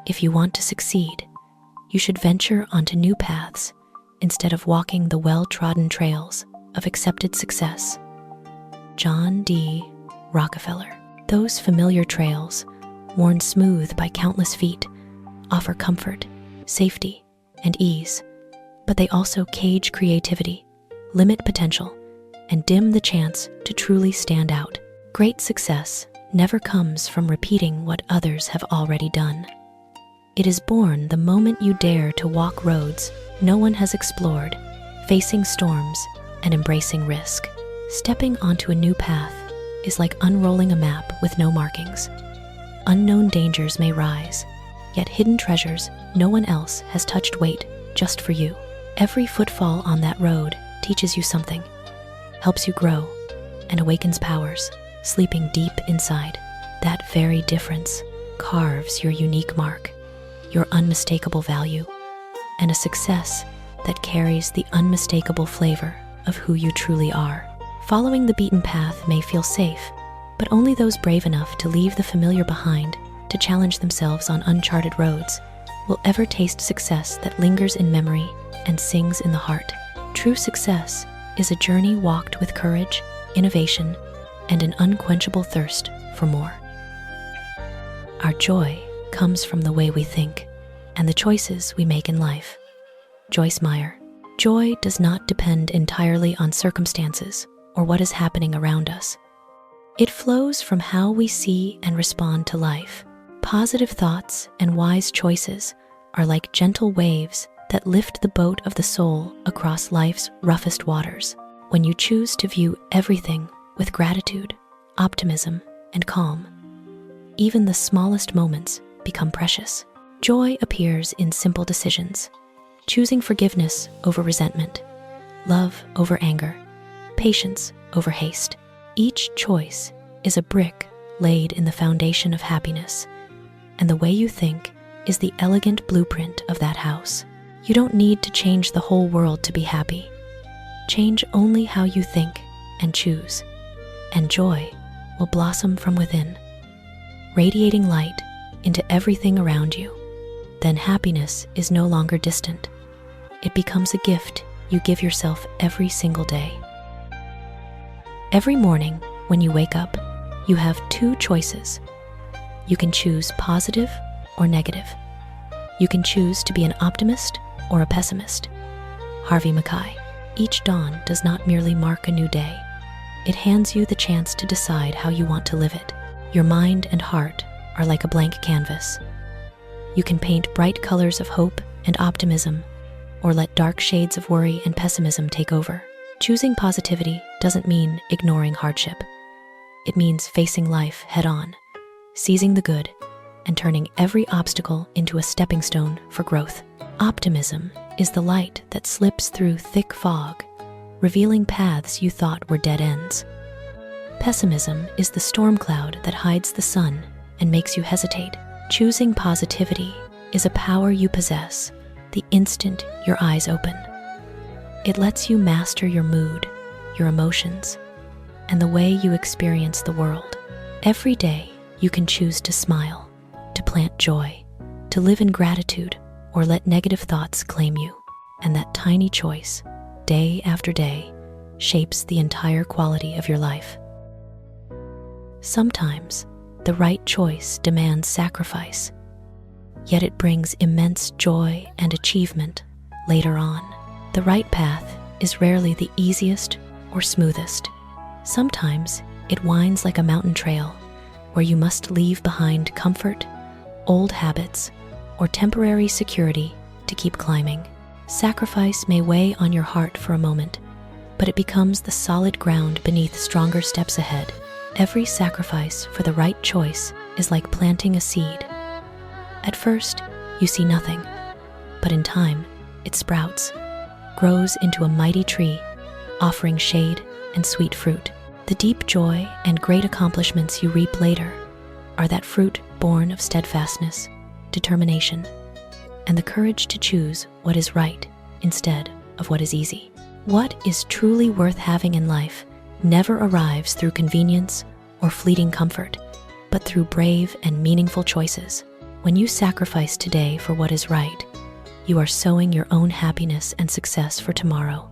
If you want to succeed, you should venture onto new paths instead of walking the well-trodden trails of accepted success. John D. Rockefeller. Those familiar trails, worn smooth by countless feet, offer comfort, safety, and ease, but they also cage creativity, limit potential, and dim the chance to truly stand out. Great success never comes from repeating what others have already done. It is born the moment you dare to walk roads no one has explored, facing storms and embracing risk. Stepping onto a new path is like unrolling a map with no markings. Unknown dangers may rise, yet hidden treasures no one else has touched wait just for you. Every footfall on that road teaches you something, helps you grow, and awakens powers sleeping deep inside. That very difference carves your unique mark, your unmistakable value, and a success that carries the unmistakable flavor of who you truly are. Following the beaten path may feel safe, but only those brave enough to leave the familiar behind to challenge themselves on uncharted roads will ever taste success that lingers in memory and sings in the heart. True success is a journey walked with courage, innovation, and an unquenchable thirst for more. Our joy comes from the way we think and the choices we make in life. Joyce Meyer. Joy does not depend entirely on circumstances or what is happening around us. It flows from how we see and respond to life. Positive thoughts and wise choices are like gentle waves that lift the boat of the soul across life's roughest waters. When you choose to view everything with gratitude, optimism, and calm, even the smallest moments become precious. Joy appears in simple decisions, choosing forgiveness over resentment, love over anger, patience over haste. Each choice is a brick laid in the foundation of happiness, and the way you think is the elegant blueprint of that house. You don't need to change the whole world to be happy. Change only how you think and choose, and joy will blossom from within, radiating light into everything around you. Then happiness is no longer distant. It becomes a gift you give yourself every single day. Every morning when you wake up, you have two choices. You can choose positive or negative. You can choose to be an optimist or a pessimist. Harvey Mackay. Each dawn does not merely mark a new day. It hands you the chance to decide how you want to live it. Your mind and heart are like a blank canvas. You can paint bright colors of hope and optimism, or let dark shades of worry and pessimism take over. Choosing positivity doesn't mean ignoring hardship. It means facing life head-on, seizing the good, and turning every obstacle into a stepping stone for growth. Optimism is the light that slips through thick fog, revealing paths you thought were dead ends. Pessimism is the storm cloud that hides the sun and makes you hesitate. Choosing positivity is a power you possess the instant your eyes open. It lets you master your mood, your emotions, and the way you experience the world. Every day, you can choose to smile, to plant joy, to live in gratitude, or let negative thoughts claim you. And that tiny choice, day after day, shapes the entire quality of your life. Sometimes, the right choice demands sacrifice, yet it brings immense joy and achievement later on. The right path is rarely the easiest or smoothest. Sometimes it winds like a mountain trail where you must leave behind comfort, old habits, or temporary security to keep climbing. Sacrifice may weigh on your heart for a moment, but it becomes the solid ground beneath stronger steps ahead. Every sacrifice for the right choice is like planting a seed. At first, you see nothing, but in time, it sprouts, grows into a mighty tree, offering shade and sweet fruit. The deep joy and great accomplishments you reap later are that fruit born of steadfastness, determination, and the courage to choose what is right instead of what is easy. What is truly worth having in life never arrives through convenience or fleeting comfort, but through brave and meaningful choices. When you sacrifice today for what is right, you are sowing your own happiness and success for tomorrow,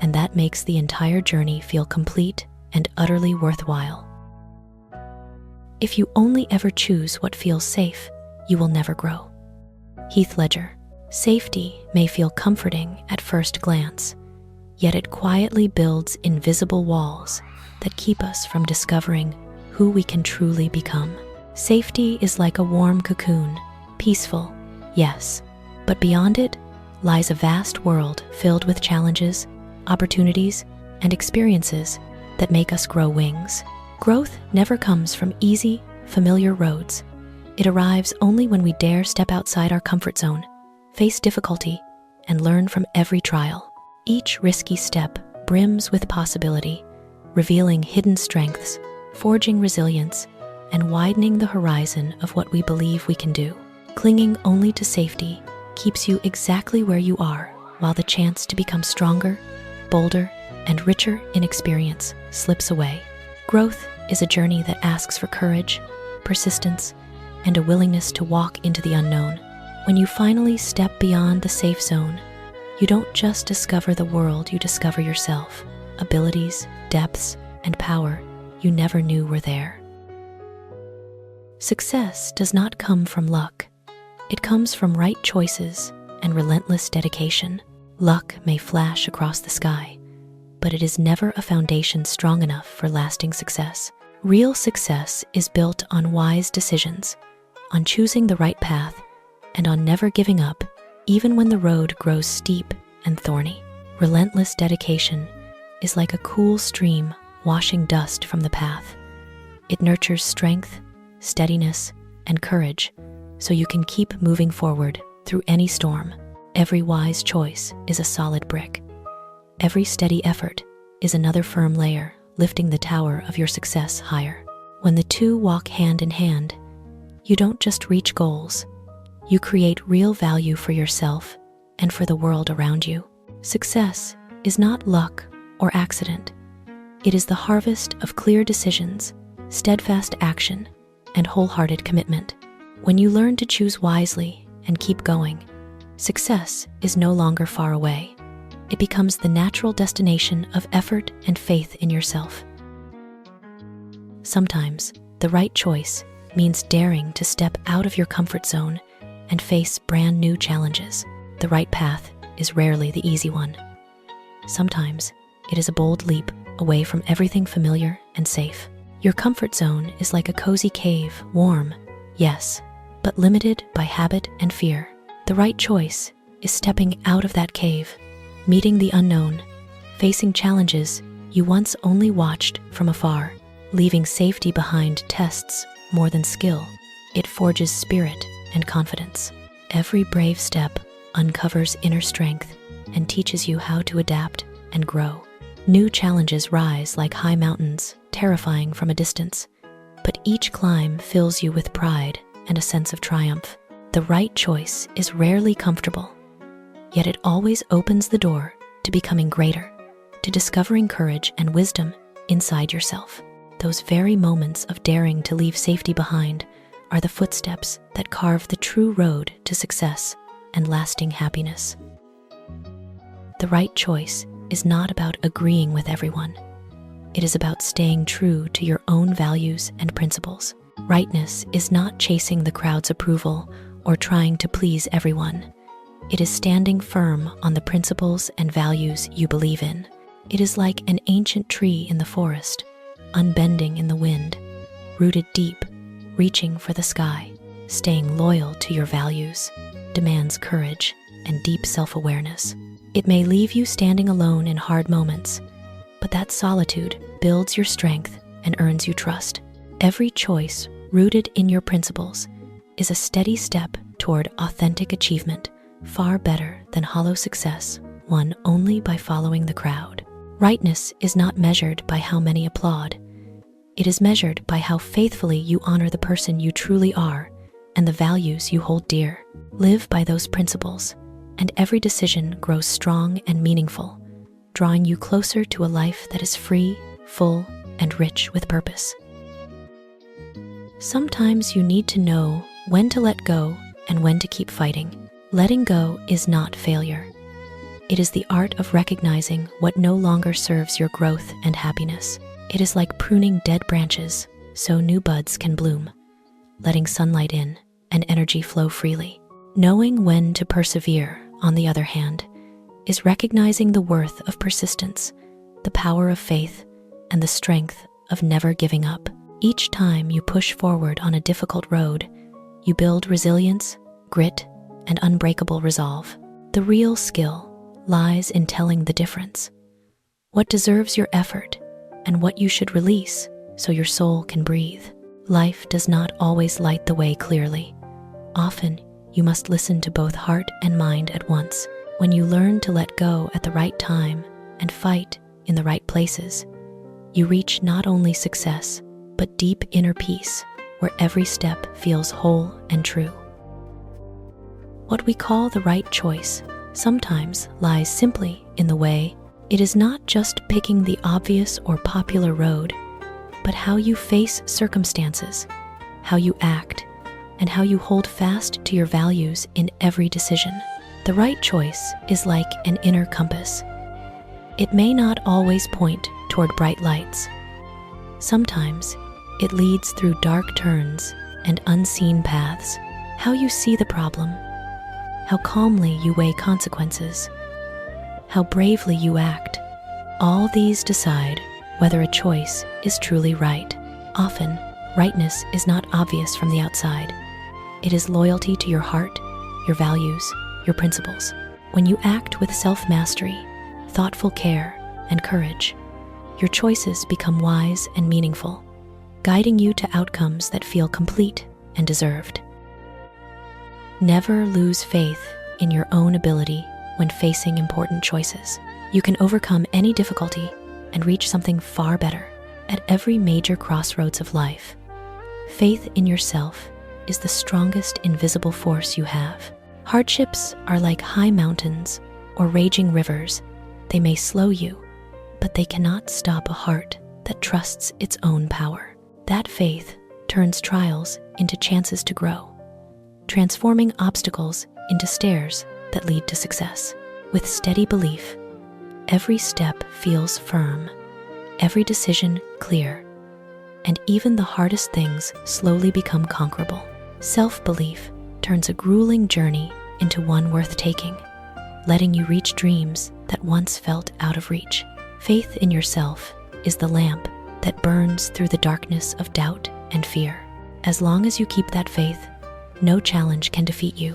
and that makes the entire journey feel complete and utterly worthwhile. If you only ever choose what feels safe, you will never grow. Heath Ledger. Safety may feel comforting at first glance, yet it quietly builds invisible walls that keep us from discovering who we can truly become. Safety is like a warm cocoon, peaceful, yes, but beyond it lies a vast world filled with challenges, opportunities, and experiences that make us grow wings. Growth never comes from easy, familiar roads. It arrives only when we dare step outside our comfort zone, face difficulty, and learn from every trial. Each risky step brims with possibility, revealing hidden strengths, forging resilience, and widening the horizon of what we believe we can do. Clinging only to safety keeps you exactly where you are, while the chance to become stronger, bolder, and richer in experience slips away. Growth is a journey that asks for courage, persistence, and a willingness to walk into the unknown. When you finally step beyond the safe zone, you don't just discover the world, you discover yourself, abilities, depths, and power you never knew were there. Success does not come from luck. It comes from right choices and relentless dedication. Luck may flash across the sky, but it is never a foundation strong enough for lasting success. Real success is built on wise decisions, on choosing the right path, and on never giving up, even when the road grows steep and thorny. Relentless dedication is like a cool stream washing dust from the path. It nurtures strength, steadiness, and courage, so you can keep moving forward through any storm. Every wise choice is a solid brick. Every steady effort is another firm layer, lifting the tower of your success higher. When the two walk hand in hand, you don't just reach goals, you create real value for yourself and for the world around you. Success is not luck or accident. It is the harvest of clear decisions, steadfast action, and wholehearted commitment. When you learn to choose wisely and keep going, success is no longer far away. It becomes the natural destination of effort and faith in yourself. Sometimes, the right choice means daring to step out of your comfort zone and face brand new challenges. The right path is rarely the easy one. Sometimes, it is a bold leap away from everything familiar and safe. Your comfort zone is like a cozy cave, warm, yes, but limited by habit and fear. The right choice is stepping out of that cave, meeting the unknown, facing challenges you once only watched from afar. Leaving safety behind tests more than skill. It forges spirit and confidence. Every brave step uncovers inner strength and teaches you how to adapt and grow. New challenges rise like high mountains, terrifying from a distance, but each climb fills you with pride and a sense of triumph. The right choice is rarely comfortable, yet it always opens the door to becoming greater, to discovering courage and wisdom inside yourself. Those very moments of daring to leave safety behind are the footsteps that carve the true road to success and lasting happiness. The right choice is not about agreeing with everyone. It is about staying true to your own values and principles. Rightness is not chasing the crowd's approval or trying to please everyone. It is standing firm on the principles and values you believe in. It is like an ancient tree in the forest, unbending in the wind, rooted deep, reaching for the sky. Staying loyal to your values demands courage and deep self-awareness. It may leave you standing alone in hard moments, but that solitude builds your strength and earns you trust. Every choice rooted in your principles is a steady step toward authentic achievement, far better than hollow success won only by following the crowd. Rightness is not measured by how many applaud. It is measured by how faithfully you honor the person you truly are and the values you hold dear. Live by those principles, and every decision grows strong and meaningful, drawing you closer to a life that is free, full, and rich with purpose. Sometimes you need to know when to let go and when to keep fighting. Letting go is not failure. It is the art of recognizing what no longer serves your growth and happiness. It is like pruning dead branches so new buds can bloom, letting sunlight in and energy flow freely. Knowing when to persevere, on the other hand, is recognizing the worth of persistence, the power of faith, and the strength of never giving up. Each time you push forward on a difficult road, you build resilience, grit, and unbreakable resolve. The real skill lies in telling the difference. What deserves your effort and what you should release so your soul can breathe. Life does not always light the way clearly. Often, you must listen to both heart and mind at once. When you learn to let go at the right time and fight in the right places, you reach not only success, but deep inner peace, where every step feels whole and true. What we call the right choice sometimes lies simply in the way. It is not just picking the obvious or popular road, but how you face circumstances, how you act, and how you hold fast to your values in every decision. The right choice is like an inner compass. It may not always point toward bright lights. Sometimes it leads through dark turns and unseen paths. How you see the problem, how calmly you weigh consequences, how bravely you act, all these decide whether a choice is truly right. Often, rightness is not obvious from the outside. It is loyalty to your heart, your values, your principles. When you act with self-mastery, thoughtful care, and courage, your choices become wise and meaningful, guiding you to outcomes that feel complete and deserved. Never lose faith in your own ability when facing important choices. You can overcome any difficulty and reach something far better at every major crossroads of life. Faith in yourself is the strongest invisible force you have. Hardships are like high mountains or raging rivers. They may slow you, but they cannot stop a heart that trusts its own power. That faith turns trials into chances to grow, transforming obstacles into stairs that lead to success. With steady belief, every step feels firm, every decision clear, and even the hardest things slowly become conquerable. Self-belief turns a grueling journey into one worth taking, letting you reach dreams that once felt out of reach. Faith in yourself is the lamp that burns through the darkness of doubt and fear. As long as you keep that faith, no challenge can defeat you,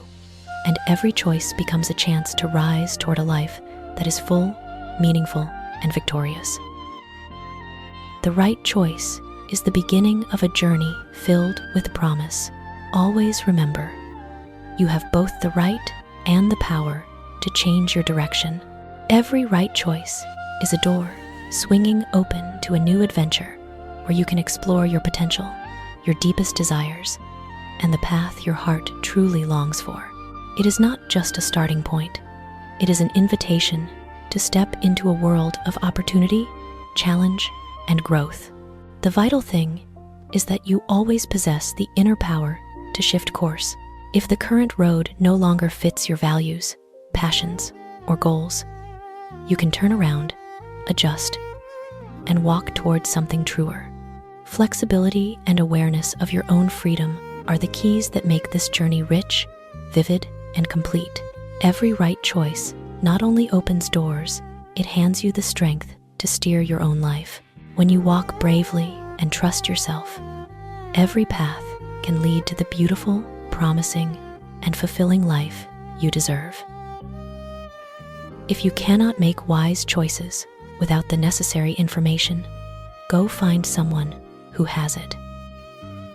and every choice becomes a chance to rise toward a life that is full, meaningful, and victorious. The right choice is the beginning of a journey filled with promise. Always remember, you have both the right and the power to change your direction. Every right choice is a door swinging open to a new adventure where you can explore your potential, your deepest desires, and the path your heart truly longs for. It is not just a starting point. It is an invitation to step into a world of opportunity, challenge, and growth. The vital thing is that you always possess the inner power to shift course. If the current road no longer fits your values, passions, or goals, you can turn around, adjust, and walk towards something truer. Flexibility and awareness of your own freedom are the keys that make this journey rich, vivid, and complete. Every right choice not only opens doors, it hands you the strength to steer your own life. When you walk bravely and trust yourself, every path can lead to the beautiful, promising, and fulfilling life you deserve. If you cannot make wise choices without the necessary information, go find someone who has it.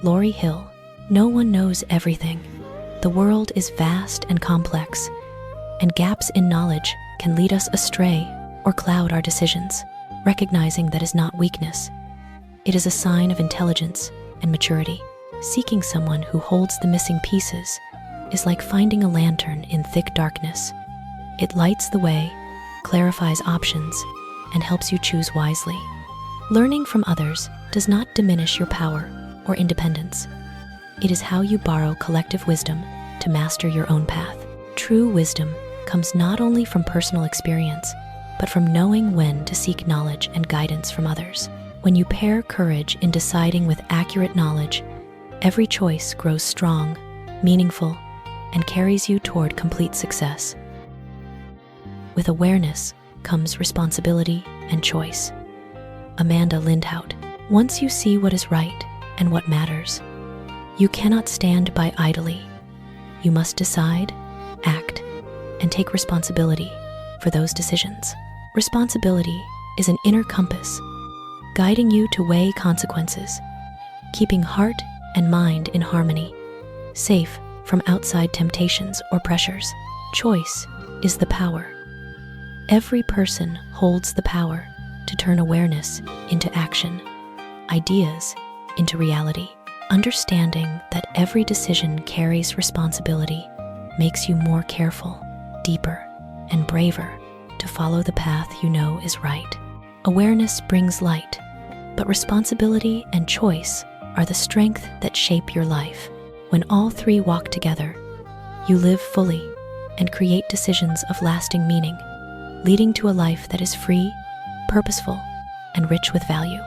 Lauryn Hill. No one knows everything. The world is vast and complex, and gaps in knowledge can lead us astray or cloud our decisions. Recognizing that is not weakness. It is a sign of intelligence and maturity. Seeking someone who holds the missing pieces is like finding a lantern in thick darkness. It lights the way, clarifies options, and helps you choose wisely. Learning from others does not diminish your power or independence. It is how you borrow collective wisdom to master your own path. True wisdom comes not only from personal experience, but from knowing when to seek knowledge and guidance from others. When you pair courage in deciding with accurate knowledge, every choice grows strong, meaningful, and carries you toward complete success. With awareness comes responsibility and choice. Amanda Lindhout. Once you see what is right and what matters, you cannot stand by idly. You must decide, act, and take responsibility for those decisions. Responsibility is an inner compass, guiding you to weigh consequences, keeping heart and mind in harmony, safe from outside temptations or pressures. Choice is the power. Every person holds the power to turn awareness into action, ideas into reality. Understanding that every decision carries responsibility makes you more careful, deeper, and braver to follow the path you know is right. Awareness brings light, but responsibility and choice are the strength that shape your life. When all three walk together, you live fully and create decisions of lasting meaning, leading to a life that is free, purposeful, and rich with value.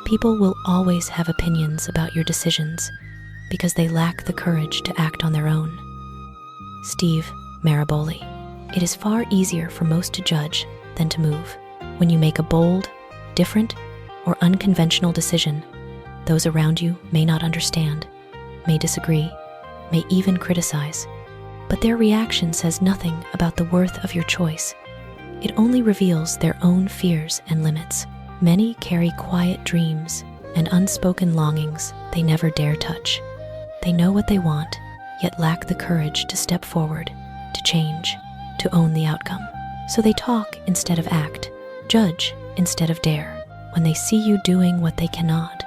People will always have opinions about your decisions because they lack the courage to act on their own. Steve Maraboli. It is far easier for most to judge than to move. When you make a bold, different, or unconventional decision, those around you may not understand, may disagree, may even criticize. But their reaction says nothing about the worth of your choice. It only reveals their own fears and limits. Many carry quiet dreams and unspoken longings they never dare touch. They know what they want, yet lack the courage to step forward, to change, to own the outcome. So they talk instead of act, judge instead of dare. When they see you doing what they cannot,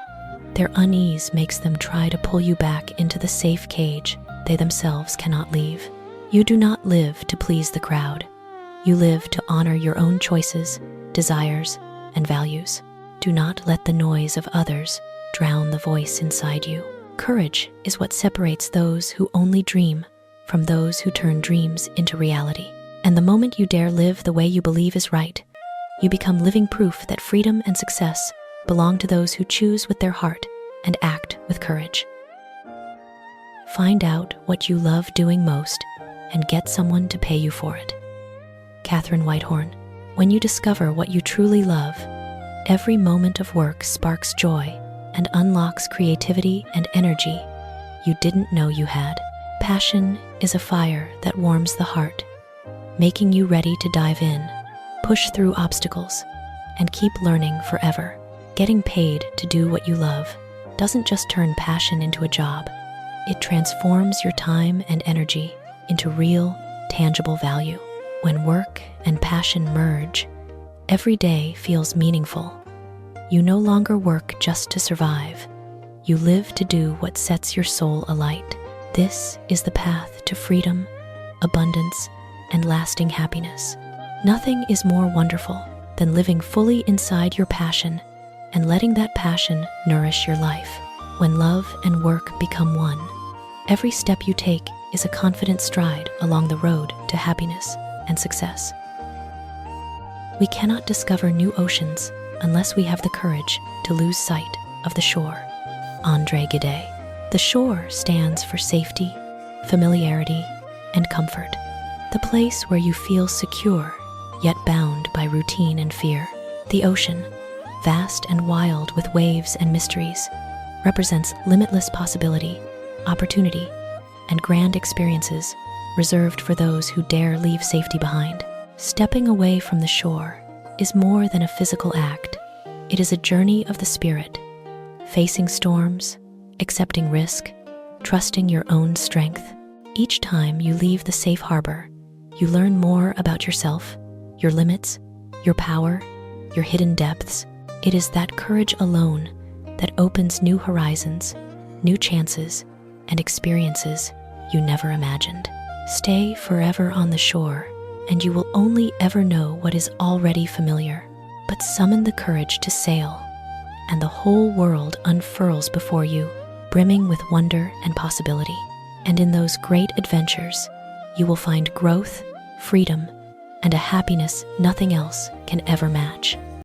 their unease makes them try to pull you back into the safe cage they themselves cannot leave. You do not live to please the crowd. You live to honor your own choices, desires, and values. Do not let the noise of others drown the voice inside you. Courage is what separates those who only dream from those who turn dreams into reality. And the moment you dare live the way you believe is right, you become living proof that freedom and success belong to those who choose with their heart and act with courage. Find out what you love doing most and get someone to pay you for it. Katherine Whitehorn. When you discover what you truly love, every moment of work sparks joy and unlocks creativity and energy you didn't know you had. Passion is a fire that warms the heart, making you ready to dive in, push through obstacles, and keep learning forever. Getting paid to do what you love doesn't just turn passion into a job. It transforms your time and energy into real, tangible value. When work and passion merge, every day feels meaningful. You no longer work just to survive. You live to do what sets your soul alight. This is the path to freedom, abundance, and lasting happiness. Nothing is more wonderful than living fully inside your passion and letting that passion nourish your life. When love and work become one, every step you take is a confident stride along the road to happiness and success. We cannot discover new oceans unless we have the courage to lose sight of the shore. André Gide. The shore stands for safety, familiarity, and comfort. The place where you feel secure, yet bound by routine and fear. The ocean, vast and wild with waves and mysteries, represents limitless possibility, opportunity, and grand experiences reserved for those who dare leave safety behind. Stepping away from the shore is more than a physical act. It is a journey of the spirit, facing storms, accepting risk, trusting your own strength. Each time you leave the safe harbor, you learn more about yourself, your limits, your power, your hidden depths. It is that courage alone that opens new horizons, new chances, and experiences you never imagined. Stay forever on the shore, and you will only ever know what is already familiar. But summon the courage to sail, and the whole world unfurls before you, brimming with wonder and possibility. And in those great adventures, you will find growth, freedom, and a happiness nothing else can ever match.